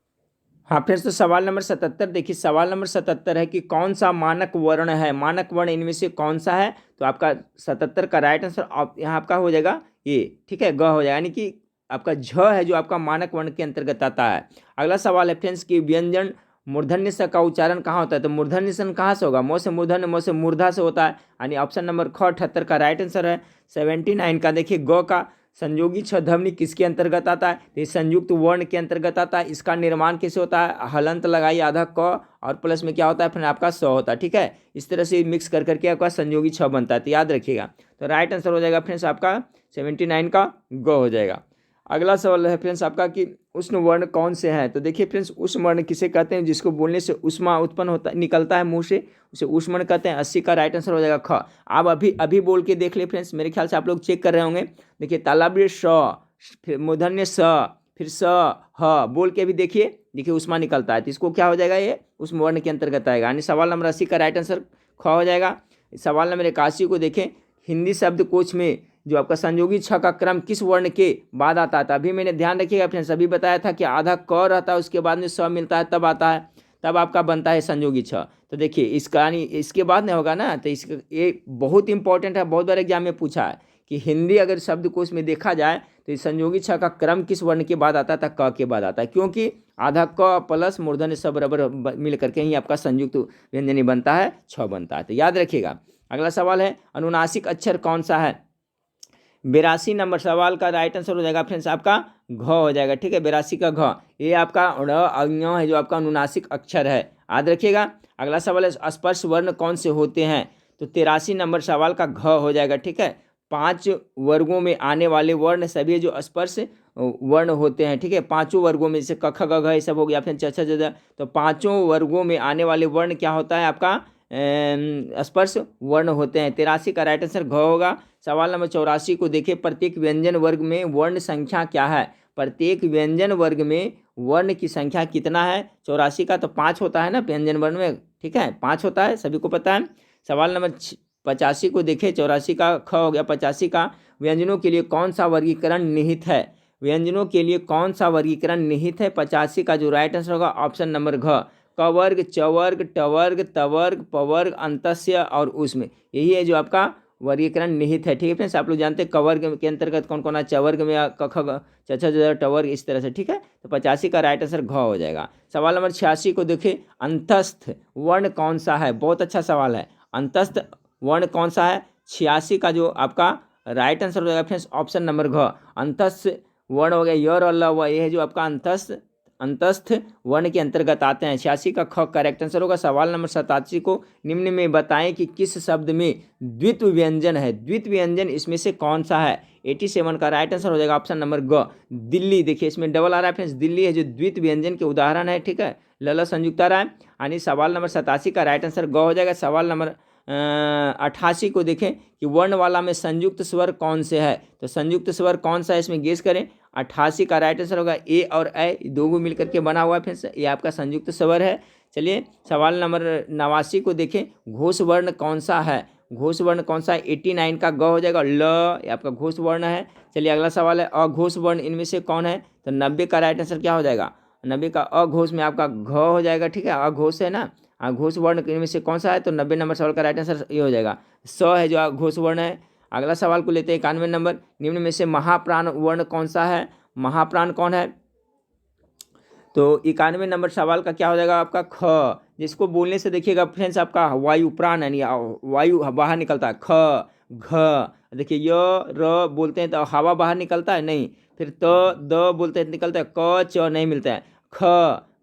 हाँ फ्रेंड्स तो सवाल नंबर 77 देखिए, सवाल नंबर 77 है कि कौन सा मानक वर्ण है। मानक वर्ण इनमें से कौन सा है। तो आपका 77 का राइट आंसर यहाँ आपका हो जाएगा ये, ठीक है, ग हो जाएगा, यानी कि आपका झ है जो आपका मानक वर्ण के अंतर्गत आता है। अगला सवाल है फ्रेंड्स कि व्यंजन मूर्धन्य स का उच्चारण कहाँ होता है। तो मूर्धन्य स कहाँ से होगा, मोह से मूर्धन्य, मोह से मूर्धा से होता है, यानी ऑप्शन नंबर ख 78 का राइट आंसर है। 79 का देखिए, ग का संयोगी छ ध्वनि किसके अंतर्गत आता है। तो ये संयुक्त वर्ण के अंतर्गत आता है। इसका निर्माण कैसे होता है, हलंत लगाइए आधा क और प्लस में क्या होता है फिर आपका स होता है, ठीक है। इस तरह से मिक्स कर करके आपका संयोगी छ बनता है, तो याद रखिएगा। तो राइट आंसर हो जाएगा फ्रेंड्स आपका 79 का ग हो जाएगा। अगला सवाल है फ्रेंड्स आपका कि उष्ण वर्ण कौन से हैं। तो देखिए फ्रेंड्स उष्ण वर्ण किसे कहते हैं, जिसको बोलने से उष्मा उत्पन्न होता निकलता है मुंह से, उसे उष्ण वर्ण कहते हैं। 80 का राइट आंसर हो जाएगा ख। आप अभी बोल के देख ले फ्रेंड्स, मेरे ख्याल से आप लोग चेक कर रहे होंगे। देखिए तालव्य श, फिर मूर्धन्य स, फिर स, ह बोल के अभी देखिए उष्मा निकलता है, तो इसको क्या हो जाएगा, ये उष्ण वर्ण के अंतर्गत आएगा, यानी सवाल नंबर 80 का राइट आंसर ख हो जाएगा। सवाल नंबर 81 को देखें, हिंदी शब्दकोश में जो आपका संयोगी छ का क्रम किस वर्ण के बाद आता है। अभी मैंने ध्यान रखिएगा फ्रेंड्स, अभी बताया था कि आधा क रहता है, उसके बाद में स मिलता है तब आता है, तब आपका बनता है संयोगी छ। तो देखिए इसका यानी इसके बाद नहीं होगा ना, तो इसका ये बहुत इंपॉर्टेंट है, बहुत बार एग्जाम में पूछा है कि हिंदी अगर शब्दकोश में देखा जाए तो इस संयोगी छ का क्रम किस वर्ण के बाद आता था, क के बाद आता है, क्योंकि आधा क प्लस मूर्धन्य स बराबर मिल करके ही आपका संयुक्त व्यंजनी बनता है, छ बनता है, तो याद रखिएगा। अगला सवाल है अनुनासिक अक्षर कौन सा है। 82 नंबर सवाल का राइट आंसर हो जाएगा फ्रेंड्स आपका घ हो जाएगा, ठीक है, 82 का घ। ये आपका ङ है जो आपका अनुनासिक अक्षर है, याद रखिएगा। अगला सवाल है स्पर्श वर्ण कौन से होते हैं। तो 83 नंबर सवाल का घ हो जाएगा, ठीक है। 5 वर्गों में आने वाले वर्ण सभी जो स्पर्श वर्ण होते हैं, ठीक है, पांचों वर्गों में, जैसे क ख ग घ ये सब हो गया फिर च छ ज झ, तो पांचों वर्गों में आने वाले वर्ण क्या होता है आपका स्पर्श वर्ण होते हैं। 83 का राइट आंसर घ होगा। सवाल नंबर 84 को देखिए, प्रत्येक व्यंजन वर्ग में वर्ण संख्या क्या है। प्रत्येक व्यंजन वर्ग में वर्ण की संख्या कितना है। 84 का तो 5 होता है ना व्यंजन वर्ण में, ठीक है, 5 होता है, सभी को पता है। सवाल नंबर 85 को देखिए, 84 का ख हो गया। 85 का व्यंजनों के लिए कौन सा वर्गीकरण निहित है। व्यंजनों के लिए कौन सा वर्गीकरण निहित है। 85 का जो राइट आंसर होगा ऑप्शन नंबर घ, क वर्ग, च वर्ग, ट वर्ग, त वर्ग, प वर्ग, अंतस्य और उसमें, यही है जो आपका वर्गीकरण निहित है, ठीक है फ्रेंड्स। आप लोग जानते हैं क वर्ग के अंतर्गत कौन कौन है, च वर्ग में क ख ग छ छ ज झ, ट वर्ग, इस तरह से, ठीक है। तो 85 का राइट आंसर घ हो जाएगा। सवाल नंबर 86 को देखिए, अंतस्थ वर्ण कौन सा है। बहुत अच्छा सवाल है, अंतस्थ वर्ण कौन सा है। 86 का जो आपका राइट आंसर हो जाएगा फ्रेंड्स ऑप्शन नंबर घ, अंतस्थ वर्ण हो गया य और ल, ये है जो आपका अंतस्थ अंतस्थ वर्ण के अंतर्गत आते हैं। 86 का ख करेक्ट आंसर होगा। सवाल नंबर 87 को निम्न में बताएं कि किस शब्द में द्वित्व व्यंजन है। द्वित्व व्यंजन इसमें से कौन सा है। 87 का राइट आंसर हो जाएगा ऑप्शन नंबर ग, दिल्ली। देखिए इसमें डबल आ रहा है फ्रेंड्स, दिल्ली है जो द्वित्व व्यंजन के उदाहरण है। ठीक है, लला संयुक्ता राय। यानी सवाल नंबर 87 का राइट आंसर ग हो जाएगा। सवाल नंबर 88 को देखें कि वर्णमाला में संयुक्त स्वर कौन से है। तो संयुक्त स्वर कौन सा है इसमें गेस करें। 88 का राइट आंसर होगा ए और ए, दो को मिलकर के बना हुआ है फ्रेंड्स, ये आपका संयुक्त स्वर है। चलिए सवाल नंबर 89 को देखें, घोष वर्ण कौन सा है। घोष वर्ण कौन सा है। 89 का ग हो जाएगा। ल ये आपका घोष वर्ण है। चलिए अगला सवाल है, अघोष वर्ण इनमें से कौन है। तो 90 का राइट आंसर क्या हो जाएगा। 90 का अघोष में आपका घ हो जाएगा। ठीक है, अघोष है ना, अघोष वर्ण इनमें से कौन सा है। तो 90 नंबर सवाल का राइट आंसर ये हो जाएगा, स है जो अघोष वर्ण है। अगला सवाल को लेते हैं 91 नंबर, निम्न में से महाप्राण वर्ण कौन सा है। महाप्राण कौन है। तो 91 नंबर सवाल का क्या हो जाएगा आपका ख, जिसको बोलने से देखिएगा फ्रेंड्स आपका वायु प्राण यानी वायु बाहर निकलता है। ख घ, देखिए य र बोलते हैं तो हवा बाहर निकलता है नहीं, फिर त द बोलते हैं निकलता है, क च नहीं मिलता है। ख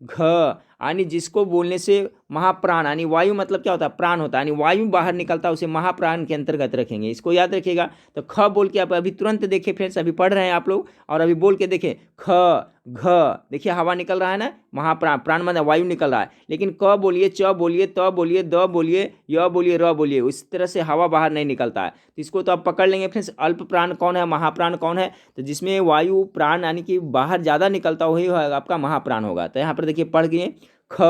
घ यानी जिसको बोलने से महाप्राण यानी वायु मतलब क्या होता है, प्राण होता है, यानी वायु बाहर निकलता है, उसे महाप्राण के अंतर्गत रखेंगे। इसको याद रखिएगा। तो ख बोल के आप अभी तुरंत देखें फ्रेंड्स, अभी पढ़ रहे हैं आप लोग और अभी बोल के देखें ख घ, देखिए हवा निकल रहा है ना, महाप्राण, प्राण मतलब वायु निकल रहा है। लेकिन क बोलिए, च बोलिए, त बोलिए, द बोलिए, य बोलिए, र बोलिए, उस तरह से हवा बाहर नहीं निकलता है। तो इसको तो आप पकड़ लेंगे फ्रेंड्स। अल्प प्राण कौन है, महाप्राण कौन है। तो जिसमें वायु प्राण यानी कि बाहर ज़्यादा निकलता वही होगा आपका महाप्राण होगा। तो यहाँ पर देखिए पढ़ गए ख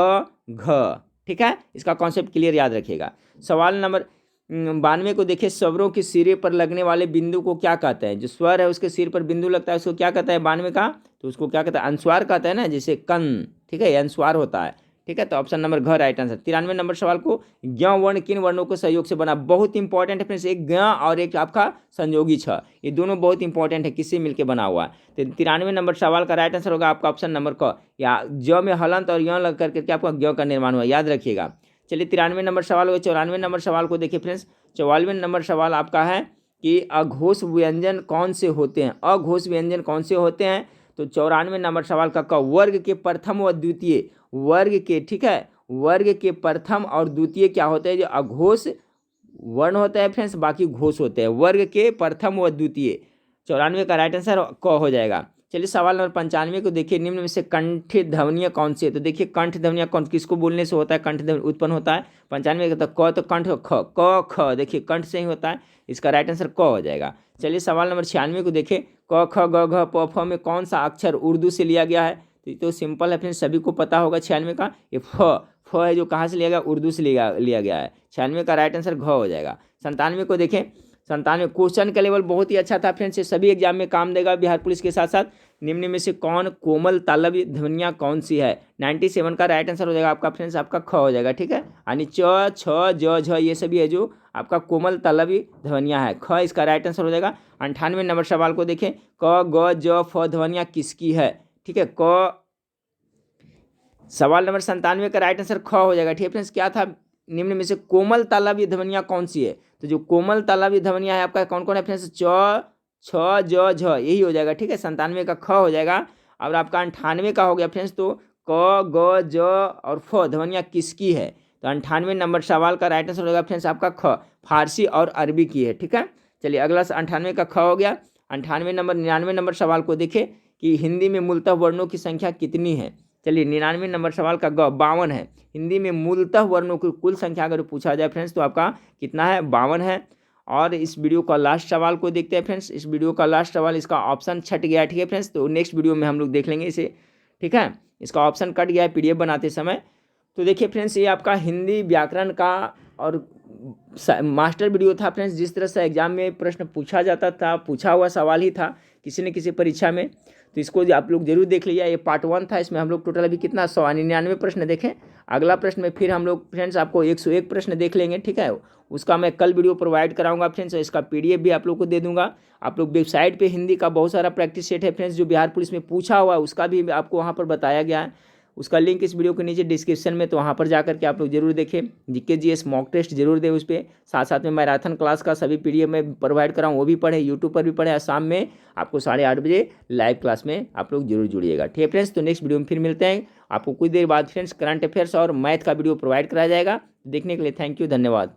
घ। ठीक है, इसका कॉन्सेप्ट क्लियर याद रखिएगा। सवाल नंबर 92 को देखिए, स्वरों के सिरे पर लगने वाले बिंदु को क्या कहते हैं। जो स्वर है उसके सिर पर बिंदु लगता है उसको क्या कहता है 92 का। तो उसको क्या कहता है, अनुस्वार कहता है ना, जैसे कन। ठीक है, ये अनुस्वार होता है। ठीक है, तो ऑप्शन नंबर घ राइट आंसर। 93 नंबर सवाल को, ज्ञ वर्ण किन वर्णों के सहयोग से बना। बहुत इंपॉर्टेंट है फ्रेंड्स, एक ज्ञ और एक आपका संयोगी छ, ये दोनों बहुत इंपॉर्टेंट है, किससे मिलकर बना हुआ है। तो 93 नंबर सवाल का राइट आंसर होगा आपका ऑप्शन नंबर क, या ज में हलंत और य लग करके आपका ज्ञ का निर्माण हुआ, याद रखिएगा। चलिए 93 नंबर सवाल हो गया। 94 नंबर सवाल को देखिए फ्रेंड्स, 44 नंबर सवाल आपका है कि अघोष व्यंजन कौन से होते हैं। अघोष व्यंजन कौन से होते हैं। तो 94 नंबर सवाल का क, वर्ग के प्रथम व द्वितीय, वर्ग के, ठीक है, वर्ग के प्रथम और द्वितीय क्या होते हैं, जो अघोष वर्ण होता है फ्रेंड्स, बाकी घोष होते हैं। वर्ग के प्रथम व द्वितीय, 94 का राइट आंसर क हो जाएगा। चलिए सवाल नंबर 95 को देखिए, निम्न में से कंठ ध्वनियाँ कौन सी है। तो देखिए कंठ ध्वनियाँ कौन किसको बोलने से होता है, कंठ ध्वनि उत्पन्न होता है। 95 का तो क, तो कंठ ख, क ख, देखिए कंठ से ही होता है, इसका राइट आंसर क हो जाएगा। चलिए सवाल नंबर 96 को देखिए, क ख ग घ प फ में कौन सा अक्षर उर्दू से लिया गया है। तो ये तो सिंपल है फ्रेंड्स, सभी को पता होगा। 96 का ये फ है जो कहाँ से लिया गया, उर्दू से लिया गया है। 96 का राइट आंसर घ हो जाएगा। 97 को देखें, 97 क्वेश्चन का लेवल बहुत ही अच्छा था फ्रेंड्स, ये सभी एग्जाम में काम देगा बिहार पुलिस के साथ साथ। निम्न में से कौन कोमल तालव्य ध्वनियाँ कौन सी है। 97 का राइट आंसर हो जाएगा आपका फ्रेंड्स आपका ख हो जाएगा। ठीक है, यानी च छ ज झ ये सभी है जो आपका कोमल तालव्य ध्वनियाँ है, ख इसका राइट आंसर हो जाएगा। 98 नंबर सवाल को देखें, क ग ज फ ध्वनियाँ किसकी है। ठीक है, क सवाल नंबर 97 का राइट आंसर ख हो जाएगा। ठीक है फ्रेंड्स, क्या था, निम्न में से कोमल तालव्य ध्वनियाँ कौन सी है। तो जो कोमल तालव्य ध्वनियाँ है आपका कौन कौन है फ्रेंड्स, च छ ज झ यही हो जाएगा। ठीक है, 97 का ख हो जाएगा। और आपका 98 का हो गया फ्रेंड्स, तो क ग ज और फ ध्वनियाँ किसकी है। तो 98 नंबर सवाल का राइट आंसर होगा फ्रेंड्स आपका ख, फारसी और अरबी की है। ठीक है, चलिए अगला 98 का ख हो गया। 98 नंबर 99 नंबर सवाल को देखें कि हिंदी में मूलतः वर्णों की संख्या कितनी है। चलिए 99 नंबर सवाल का ग 52 है। हिंदी में मूलतः वर्णों की कुल संख्या अगर पूछा जाए फ्रेंड्स तो आपका कितना है, 52 है। और इस वीडियो का लास्ट सवाल को देखते हैं फ्रेंड्स। इस वीडियो का लास्ट सवाल, इसका ऑप्शन छट गया। ठीक है फ्रेंड्स, तो नेक्स्ट वीडियो में हम लोग देख लेंगे इसे। ठीक है, इसका ऑप्शन कट गया है पीडीएफ बनाते समय। तो देखिए फ्रेंड्स, ये आपका हिंदी व्याकरण का और मास्टर वीडियो था फ्रेंड्स। जिस तरह से एग्जाम में प्रश्न पूछा जाता था, पूछा हुआ सवाल ही था किसी न किसी परीक्षा में, तो इसको आप लोग जरूर देख लीजिए। ये पार्ट 1 था, इसमें हम लोग टोटल अभी कितना 199 प्रश्न देखें। अगला प्रश्न में फिर हम लोग फ्रेंड्स आपको 101 प्रश्न देख लेंगे। ठीक है, उसका मैं कल वीडियो प्रोवाइड कराऊंगा फ्रेंड्स, इसका पीडीएफ भी आप लोग को दे दूंगा। आप लोग वेबसाइट पे हिंदी का बहुत सारा प्रैक्टिस सेट है फ्रेंड्स, जो बिहार पुलिस में पूछा हुआ है उसका भी आपको वहाँ पर बताया गया है। उसका लिंक इस वीडियो के नीचे डिस्क्रिप्शन में, तो वहाँ पर जाकर के आप लोग जरूर देखें। जीके जीएस मॉक टेस्ट जरूर दें उस पर। साथ साथ में मैराथन क्लास का सभी PDF में प्रोवाइड कराऊँ, वो भी पढ़ें, यूट्यूब पर भी पढ़ें। और शाम में आपको 8:30 बजे लाइव क्लास में आप लोग जरूर जुड़िएगा। ठीक है फ्रेंड्स, तो नेक्स्ट वीडियो में फिर मिलते हैं। आपको कुछ देर बाद फ्रेंड्स करंट अफेयर्स और मैथ का वीडियो प्रोवाइड कराया जाएगा। देखने के लिए थैंक यू, धन्यवाद।